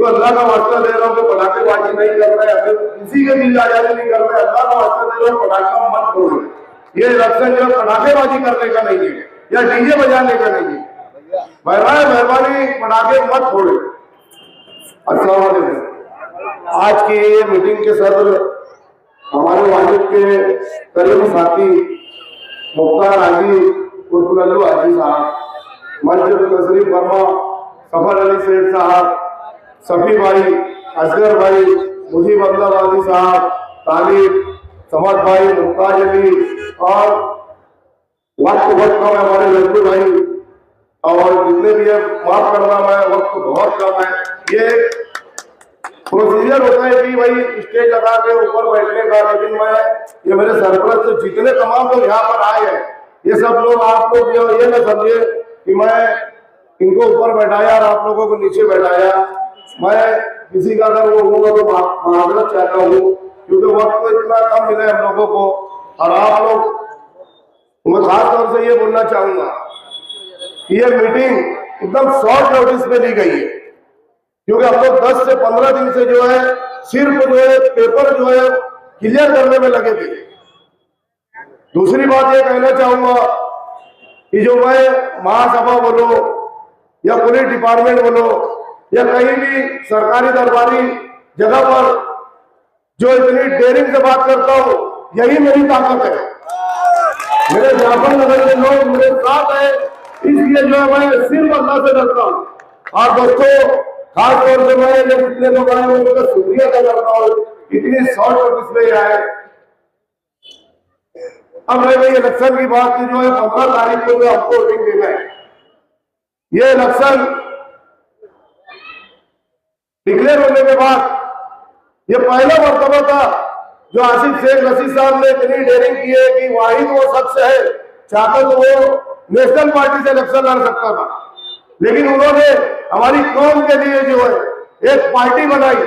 अल्लाह का वास्ता दे रहा हूँ कि पटाखेबाजी नहीं कर रहे, हमें किसी के दिल आजादी नहीं कर रहे, अल्लाह का वास्ता दे रहा हूँ पटाखा मत फोड़ो। ये इलेक्शन जो पटाखेबाजी करने का नहीं है या डीजे बजाने का नहीं है। मेहरबानी पटाखे मत फोड़े। अस्सलाम वालेकुम। आज की ये मीटिंग के सदर हमारे वालिद के करीबी साथी मुख्तार हाजी उर्फ लल्लू हाजी साहब, मंच पर तशरीफ फरमा सफर अली सेठ साहब, सफी भाई, असगर भाई, मुजीब अब्दुल्लाबादी साहब, तालिब, समद भाई, मुमताज अली और वक्त बहुत कम है हमारे लल्लू भाई, और जितने भी है माफ करना, मैं वक्त बहुत कम है। ये प्रोसीजर होता है कि भाई स्टेज लगा के ऊपर बैठने का, लेकिन मैं ये मेरे सरपरस्त जितने तमाम लोग यहाँ पर आए हैं, ये सब लोग आप लोग ये न समझे कि मैं इनको ऊपर बैठाया और आप लोगों को नीचे बैठाया। मैं किसी का अगर वो होगा तो माजरत चाहता हूँ, क्योंकि वक्त तो इतना कम मिला है हम लोगों को। और आप लोग, मैं खास तौर से ये बोलना चाहूंगा कि ये मीटिंग एकदम शॉर्ट नोटिस पे ली गई है, क्योंकि हम लोग 10 से 15 दिन से जो है सिर्फ जो है पेपर जो है क्लियर करने में लगे थे। दूसरी बात ये कहना चाहूंगा कि जो मैं महासभा बोलो या पुलिस डिपार्टमेंट बोलो या कहीं भी सरकारी दरबारी जगह पर जो इतनी डेयरिंग से बात करता हूँ, यही मेरी ताकत है। मेरे जाफर नगर के लोग मेरे साथ है, इसलिए जो है मैं सिर्फ अल्लाह से डरता हूँ। और दोस्तों, खास तौर से मैं जब इतने लोग आए उनका शुक्रिया अदा करता हूँ, इतनी शॉर्ट नोटिस में आए। अब रह गई इलेक्शन की बात, जो है 15 तारीख को जो आपको वोटिंग देना है, ये इलेक्शन डिक्लेयर होने के बाद ये पहला मर्तबा था जो आसिफ शेख रशीद साहब ने इतनी डेयरिंग की है कि वाहिद वो शख्स है, चाहता तो वो नेशनल पार्टी से इलेक्शन लड़ सकता था, लेकिन उन्होंने हमारी कौम के लिए जो है एक पार्टी बनाई,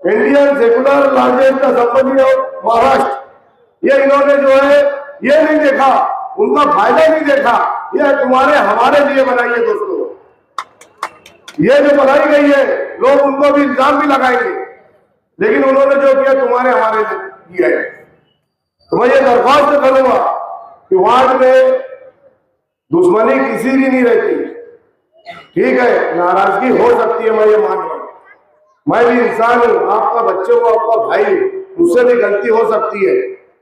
Indian secular largest assembly of Maharashtra. ये इन्होंने जो है ये नहीं देखा, उनका फायदा नहीं देखा, ये तुम्हारे हमारे लिए बनाई है। दोस्तों, ये जो बनाई गई है, लोग उनको भी इल्जाम भी लगाएंगे, लेकिन उन्होंने जो किया तुम्हारे हमारे लिए किया है। तो मैं ये दरख्वास्त करूंगा कि वार्ड में दुश्मनी किसी की नहीं रहती, ठीक है, नाराजगी हो सकती है, मैं ये मान रहा हूं, मैं भी इंसान हूं, आपका बच्चे हो, आपका भाई, मुझसे भी गलती हो सकती है।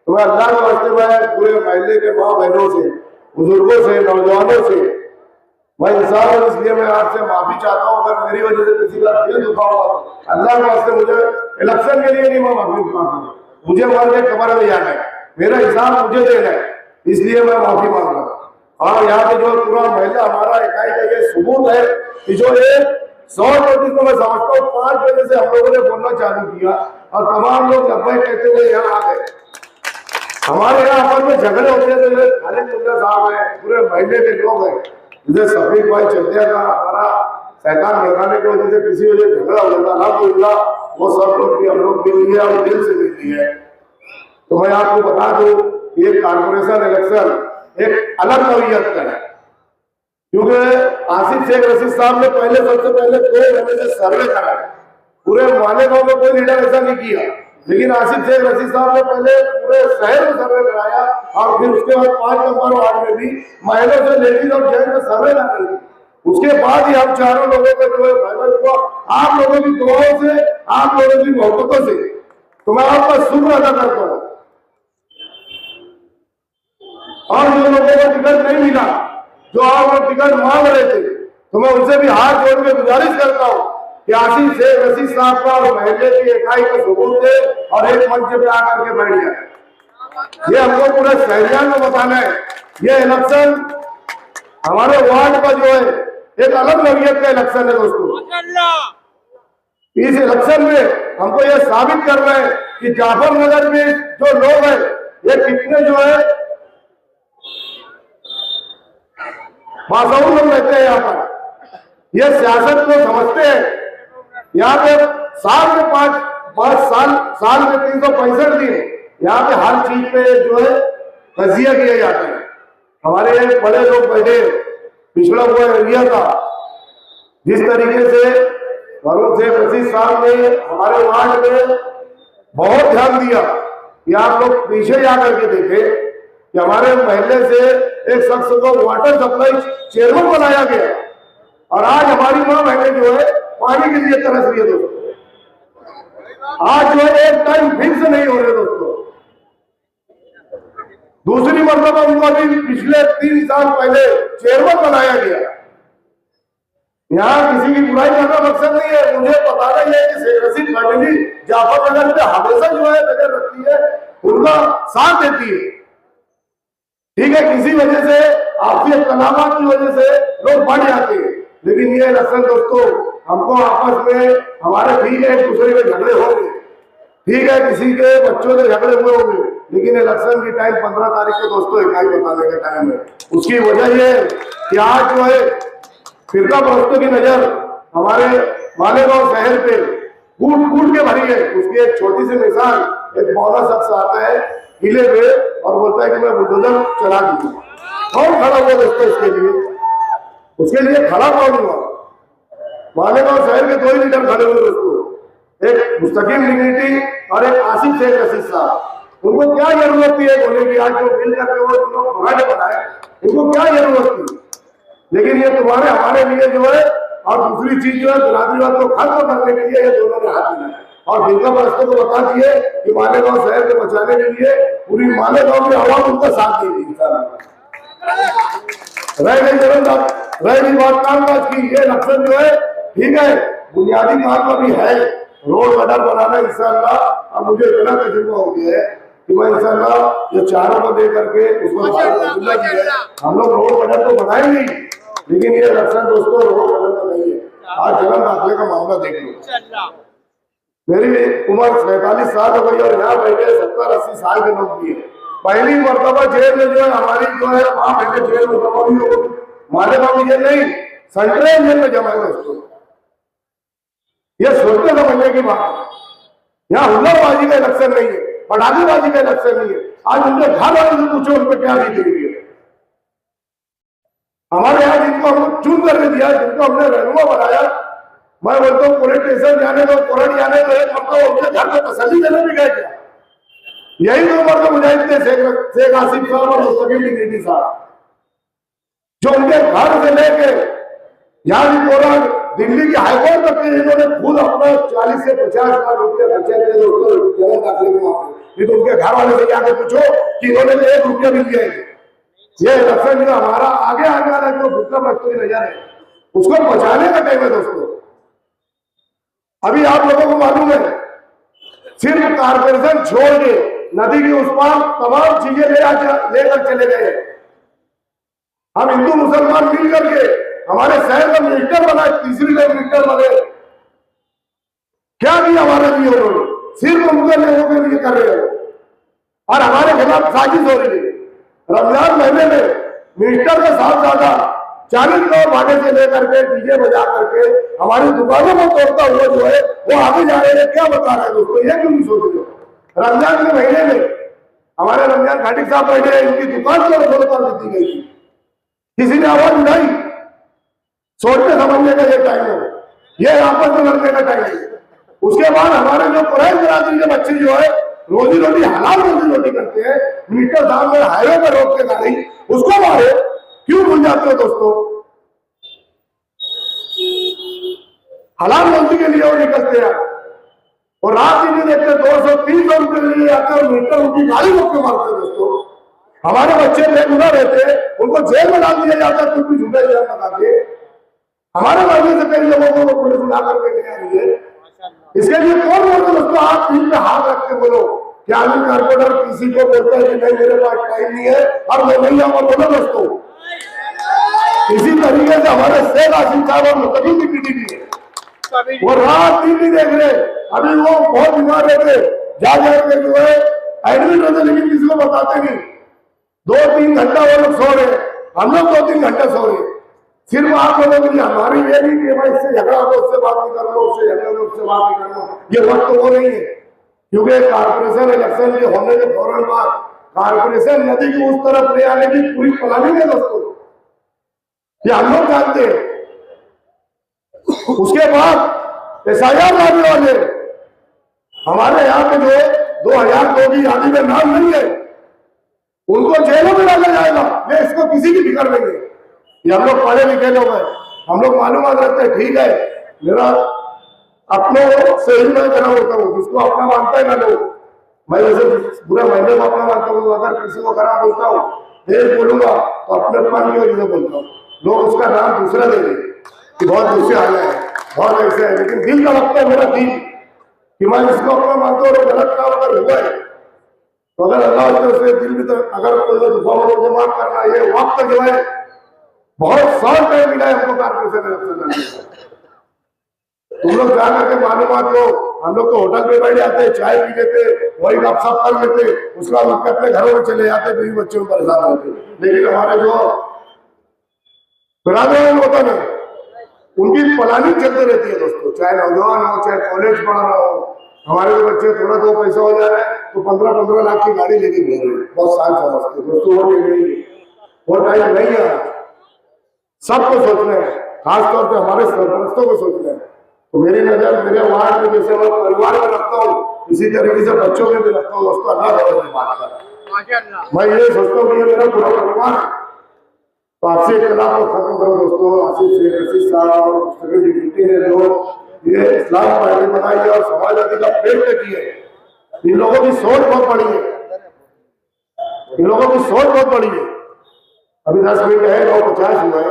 तो मैं अल्लाह के वास्ते मैं पूरे महल्ले के माँ बहनों से, बुजुर्गों से, नौजवानों से मैं इंसान हूं, इसलिए मैं आपसे माफी चाहता हूँ अगर मेरी वजह से किसी का दिल दुखा हुआ। अल्लाह के वास्ते मुझे इलेक्शन के लिए नहीं मैं माफी मांगता हूँ, मुझे मर के कब्र में जाना है, मेरा हिसाब मुझे देना है, इसलिए मैं माफी मांग रहा हूँ। और यहाँ पे जो पूरा महिला हमारा इकाई का ये सबूत है कि जो एक 100 नोटिस को मैं समझता हूँ 5 बजे से हम लोगों ने बोलना चालू किया और तमाम लोग 90 कहते हुए यहाँ आ गए। हमारे यहाँ आपस में झगड़े होते थे, खालिद मुल्ला साहब है, पूरे महीने के लोग हैं, जैसे सफीक भाई चंदिया का हमारा शैतान लगाने की वजह से किसी वजह से झगड़ा हो जाता, अलहमदुलिल्लाह वो सब लोग भी हम लोग मिल लिए और दिल से मिल लिए। तो मैं आपको बता दूं, ये कारपोरेशन इलेक्शन एक अलग नौइयत का है, क्योंकि आसिफ शेख रशीद साहब ने सबसे पहले 2 महीने से सर्वे करा, पूरे मालेगांव में कोई लीडर ऐसा नहीं किया, लेकिन आसिफ शेख रशीद साहब ने पहले पूरे शहर में सर्वे कराया और फिर उसके बाद 5 नंबर वार्ड में भी महिला से लेडीज और जेंट्स में सर्वे करा। उसके बाद ही हम चारों लोगों को जो है फाइनल हुआ, आप लोगों की दुआओं से, आप लोगों की मोहब्बतों से। तो मैं आपका शुक्र अदा करता हूँ। और जो लोगों को टिकट नहीं मिला, जो आप लोग टिकट मांग रहे थे, तो मैं उनसे भी हाथ जोड़ के गुजारिश करता हूँ कि आसिफ शेख रशीद साहब का और महल्ले की इकाई का सबूत दे और एक मंच पे आकर के बैठ जाए। ये हमको पूरे शहरियान को बताना है। ये इलेक्शन हमारे वार्ड का जो है एक अलग नौइयत का इलेक्शन है। दोस्तों, इस इलेक्शन में हमको ये साबित करना है कि जाफर नगर में जो लोग हैं ये कितने जो है मासूम लोग रहते हैं। यहाँ पर ये सियासत को समझते हैं। यहाँ पे साल में 5 साल में 365 दिन यहाँ पे हर चीज पे जो है तजिया किया जाता है। हमारे बड़े लोग बैठे, पिछड़ा हुआ एरिया का जिस तरीके से वरुण शेख रशीद साहब ने हमारे वार्ड में बहुत ध्यान दिया कि आप लोग पीछे जाकर के देखें कि हमारे महल्ले से एक शख्स को वाटर सप्लाई चेयरमैन बनाया गया और आज हमारी मां बहनें जो है पानी के लिए तरस रही है दोस्तों। आज जो है एक टाइम फिक्स नहीं हो रहे दोस्तों। दूसरी मरतबा उनको अभी पिछले 3 साल पहले चेयरमैन बनाया गया। यहाँ किसी की बुराई करना मकसद नहीं है, मुझे बताना ही है कि शेख रशीद फैमिली जाफर नगर में हमेशा जो है नजर रखती है, उनका साथ देती है। ठीक है, किसी वजह से आपसी तनाव की वजह से लोग बढ़ जाते हैं, लेकिन ये इलेक्शन दोस्तों हमको आपस में हमारे ठीक है एक दूसरे के झगड़े होंगे, ठीक है किसी के बच्चों से झगड़े हुए होंगे, लेकिन इलेक्शन की टाइम 15 तारीख को दोस्तों इकाई बताने का टाइम है। उसकी वजह ये है कि आज जो है फिरका परस्तों की नजर हमारे मालेगांव शहर पे कूट कूट के भरी है। उसकी एक छोटी सी मिसाल, एक मौला शख्स आता है किले पे और बोलता है कि मैं बुलडोजर चला दूंगा। कौन खड़ा हुआ दोस्तों इसके लिए? उसके लिए खड़ा कौन हुआ? मालेगांव शहर के 2 ही लीडर खड़े हुए दोस्तों, एक मुस्तकीम डिग्निटी और एक आसिफ शेख रशीद साहब। उनको क्या जरूरत थी बोले कि आज जो मिल करके वो लोग बनाए, इनको क्या जरूरत थी? लेकिन ये तुम्हारे हमारे लिए जो है और दूसरी चीज जो है बिरादरीवाद को खत्म करने के लिए ये दोनों ने हाथ मिलाया और फिरका परस्तों को बता दिए कि मालेगांव शहर को बचाने के लिए पूरी मालेगांव की आवाम उनका साथ देगी। रह गई बात कामकाज की, ये लक्ष्य जो है ठीक है बुनियादी काम का भी है, रोड गटर बनाना इंशाअल्लाह। अब मुझे इतना तजुर्बा हो गया है कि मैं इंशाअल्लाह ये चारों को दे करके उसको हम लोग रोड गटर तो बनाएंगे, लेकिन ये लक्ष्य दोस्तों रोड गटर का नहीं है। आज जन्म दाखिले का मामला देख लो, मेरी उम्र 47 साल हो गई और यहाँ बैठे 70-80 साल के लोग भी है। पहली मरतबा जेल में जो है हमारी जो है वहां बैठे जेल में जमा हुई हो, मालेगांव की जेल नहीं सेंट्रल जेल में जमा है दोस्तों। ये सोचते समझने की बात है, यहाँ हुल्लड़बाजी का इलेक्शन नहीं है, पटाखेबाजी का इलेक्शन नहीं है। आज उनके घर वाले से पूछो उन पर क्या बीती हुई है। हमारे यहाँ जिनको हम चुन करके दिया, जिनको हमने रहनुमा बनाया, मैं बोलता हूँ पुलिस स्टेशन जाने दो, कोर्ट जाने दो, एक मतलब उनके घर को तसल्ली देने भी गए क्या? यही तो उम्र के मुजाहिद थे शेख आसिफ साहब और मुस्तकीम डिग्निटी साहब, जो उनके घर से लेके यहाँ भी कोर्ट दिल्ली की हाईकोर्ट तक के इन्होंने खुद अपना 40 से 50 लाख रुपया खर्चा किया जन्म दाखिले में मामले। ये तो उनके घर वाले से जाके पूछो कि इन्होंने 1 रुपया भी दिया है। ये इलेक्शन जो हमारा आगे आने वाला जो फिरका परस्तों की नजर है उसको बचाने का टाइम है दोस्तों। अभी आप लोगों को मालूम है सिर्फ कारपोरेशन छोड़ के नदी के उस पार तमाम चीजें लेकर चले गए। हम हिंदू मुसलमान मिल करके हमारे शहर का मिनिस्टर बना, तीसरी टाइम मिनिस्टर बने। क्या किया हमारे लिए उन्होंने? सिर्फ उनके लोगों के लिए कर रहे हो और हमारे खिलाफ साजिश हो रही है। रमजान महीने में मिनिस्टर के साथ ज्यादा 40 करोड़ भाड़े से लेकर के डीजे बजा करके हमारी दुकानों को तोड़ता हुआ जो है वो आगे जा रहे हैं। क्या बता रहे हैं दोस्तों? ये क्यों नहीं सोच रहे हो? रमजान के महीने में हमारे रमजान घाटी साहब बैठे, इनकी दुकान को तोड़ दी गई थी, किसी ने आवाज उठाई? सोचने समझने का ये टाइम है, ये आपस में लड़ने का टाइम है। उसके बाद हमारे जो कुरैश बिरादरी के बच्चे जो है रोजी रोटी हलाल रोजी रोटी करते हैं, मिनिस्टर साहब ने हाईवे पर रोक के गाड़ी उसको मारे, क्यों भूल जाते हो दोस्तों? हलाल रोजी के लिए वो निकलते हैं और रात दिन देखते 200-300 रुपए के लिए आते हैं, मिनिस्टर उनकी गाड़ी रोक के मारते हैं दोस्तों। हमारे बच्चे बेगुनाह रहते हैं, उनको जेल में डाल दिया जाता है, कुछ भी झूठे जेल लगा के। हमारे मर्जी से कई लोगों को पुलिस उठा करके ले आ रही है। इसके लिए कौन बोलते दोस्तों? आप दिल पे हाथ रख के बोलो। क्या आदमी कारपोरेटर किसी को बोलता है कि नहीं मेरे पास टाइम नहीं है और मैं नहीं आऊंगा? बोलो दोस्तों। इसी तरीके से हमारे शेख आसिफ साहब और मुस्तकीम डिग्निटी भी है, वो रात दिन नहीं देख रहे। अभी वो बहुत बीमार रहते, जा के जो है एडमिट होते, लेकिन किसी को बताते नहीं। 2-3 घंटा वो लोग सो रहे, हम लोग 2-3 घंटे सो रहे। सिर्फ आप लोगों के लिए हमारी ये नहीं कि भाई इससे झगड़ा हो उससे बात नहीं कर लो, उससे झगड़ा हो उससे बात नहीं कर लो, ये वक्त तो वो नहीं है। क्योंकि कारपोरेशन इलेक्शन के होने के फौरन बाद कारपोरेशन नदी की उस तरफ ले आने की पूरी प्लानिंग है दोस्तों, ये हम लोग जानते हैं। उसके बाद SIR लाने वाले हमारे यहाँ पे जो 2002 की यादी में नाम नहीं है उनको जेलों में डाला जाएगा। ये इसको किसी की फिक्र नहीं है। ये हम लोग पढ़े लिखे लोग हैं, हम लोग मालूमात रखते हैं। ठीक है, मेरा अपनों से ही मैं करा होता हूँ, जिसको अपना मानता है ना लोग, मैं वैसे पूरे महीने को अपना मानता हूँ। अगर किसी को खराब बोलता हूँ, देश बोलूंगा तो अपने अपना की वजह से बोलता हूँ। लोग उसका नाम दूसरा दे दें कि बहुत दूसरे आ गए हैं, बहुत ऐसे है, लेकिन दिल का लगता है मेरा दिल कि मैं इसको अपना मानता हूँ। गलत काम अगर हुआ है तो अगर अल्लाह उसके दिल में, तो अगर कोई माफ करना, ये वक्त जो है बहुत शॉर्ट टाइम मिला है हमको कारपोरेशन। तुम लोग जा करके मालूमात लो। हम लोग तो होटल पे बैठ जाते, चाय पी लेते, वही गपशप कर लेते, उसके बाद उठ के अपने घरों में चले जाते, बीवी बच्चों को परेशान होते। लेकिन हमारे जो बिरादर होता ना, उनकी प्लानिंग चलती रहती है दोस्तों, चाहे नौजवान हो, चाहे कॉलेज पढ़ रहा हो। हमारे जो बच्चे थोड़ा दो पैसा हो जा रहा है तो 15-15 लाख की गाड़ी लेके घूम रहे, बहुत साल समझते दोस्तों। वो टाइम नहीं है, सबको सोचना है, खासतौर से हमारे सरपरस्तों को सोचना है। तो मेरी नजर मेरे वार्ड में जैसे मैं परिवार में रखता हूँ, इसी तरीके से बच्चों में भी रखता हूँ दोस्तों। अल्लाह खबर की बात कर, मैं ये सोचता हूँ कि ये मेरा पूरा परिवार है। तो आपसे इख्तिलाफ को खत्म करो दोस्तों। आसिफ शेख रशीद साहब और डिप्टी ने जो ये इस्लाम पार्टी बनाई है और समाजवादी का पेट की है, इन लोगों की सोच बहुत बड़ी है, इन लोगों की सोच बहुत बड़ी है। अभी 10 मिनट है, 9:50 हुआ है,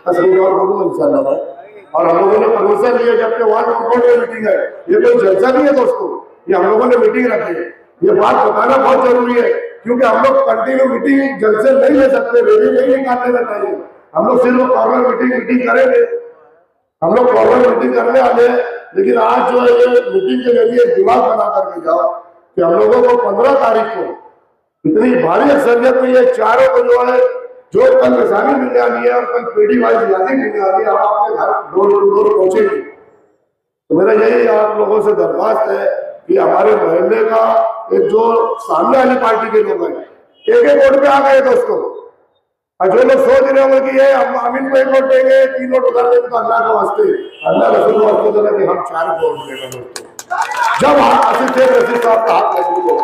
10 मिनट और बोलूंगा इंशाल्लाह। और हम लोगों ने परमिशन लिया जबकि वार्ड कंपाउंड में मीटिंग है, ये कोई जलसा नहीं है दोस्तों, ये हम लोगों ने मीटिंग रखी है। ये बात बताना बहुत जरूरी है, क्योंकि हम लोग कंटिन्यू मीटिंग जलसे नहीं ले सकते, रैली नहीं निकालने का टाइम। हम लोग सिर्फ कॉर्नर मीटिंग करेंगे, हम लोग कॉर्नर मीटिंग करने वाले हैं। लेकिन आज जो है ये मीटिंग के जरिए दिमाग बना करके जाओ कि हम लोगों को 15 तारीख को इतनी भारी अक्सरियत में ये चारों को जो है, जो कल निशानी मिलने वाली है और कल पीढ़ी वाइज यादी मिलने वाली है, हम आपके घर डोर टू डोर पहुंचेंगे। तो मेरा यही आप लोगों से दरख्वास्त है कि हमारे मोहल्ले का एक जो सामने वाली पार्टी के लोग हैं, एक वोट पे आ गए दोस्तों। और जो लोग सोच रहे होंगे कि ये हम इनको 1 वोट देंगे, 3 वोट उधर देंगे, तो अल्लाह के वास्ते, अल्लाह रसूल के वास्ते कि हम 4 वोट देंगे दोस्तों। जब आसिफ शेख रशीद साहब का हाथ लगेगा,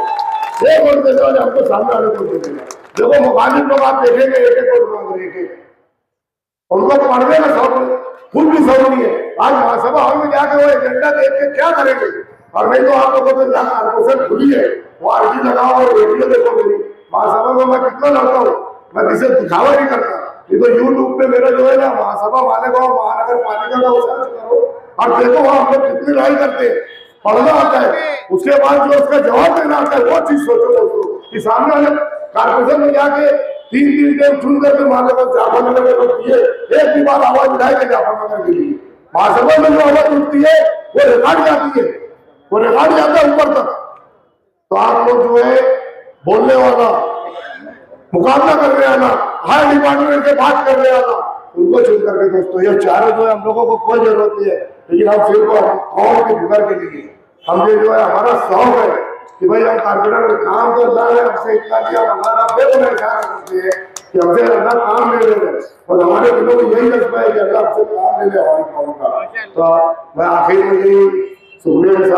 1 वोट देने वाले हमको सामने वाले को दे देंगे। देखो मुखालिफ लोग आप देखेंगे 1-1 वोट मांग रहे हैं, उनको पढ़ने का शौक खुद भी शौक नहीं है। आज महासभा हॉल में जाकर वो एजेंडा देख के क्या करेंगे? और नहीं तो आप लोगों को कारपोरेशन खुली है, वो आरटी लगाओ और रेडियो देखो। मेरी महासभा में मैं कितना लड़ता हूँ, मैं किसे दिखावा नहीं करता। ये तो यूट्यूब पे मेरा जो है ना, महासभा मालेगांव महानगर पालिका का वो सर्च करो और देखो वहां हम लोग कितनी लड़ाई करते हैं। पढ़ना आता है, उसके बाद जो उसका जवाब देना आता है, वो चीज सोचो दोस्तों कि सामने वाले कारपोरेशन में जाके 3-3 टाइम चुन करके महानगर जाफरनगर में लोग दिए, एक भी बार आवाज उठाएंगे जाफरनगर के लिए। महासभा में जो आवाज उठती है वो रिकॉर्ड जाती है, वो रिकॉर्ड जाता है ऊपर तक। तो आप लोग जो है बोलने वाला, मुकाबला करने वाला, हाई डिपार्टमेंट से बात करने वाला, उनको चुन करके दोस्तों ये चारों जो है हम लोगों को कोई जरूरत नहीं है। लेकिन हम सिर्फ कौन के फिगर के लिए हम ये जो है हमारा शौक है कि भाई हम कारपोरेटर में काम तो अल्लाह ने हमसे इतना दिया, हमारा बेगुनाह इशारा करते हैं कि हमसे अल्लाह काम ले ले रहे, और हमारे दिलों में यही जज्बा है कि अल्लाह हमसे काम ले ले हमारी कौम का। तो मैं आखिर में यही शुक्रिया के साथ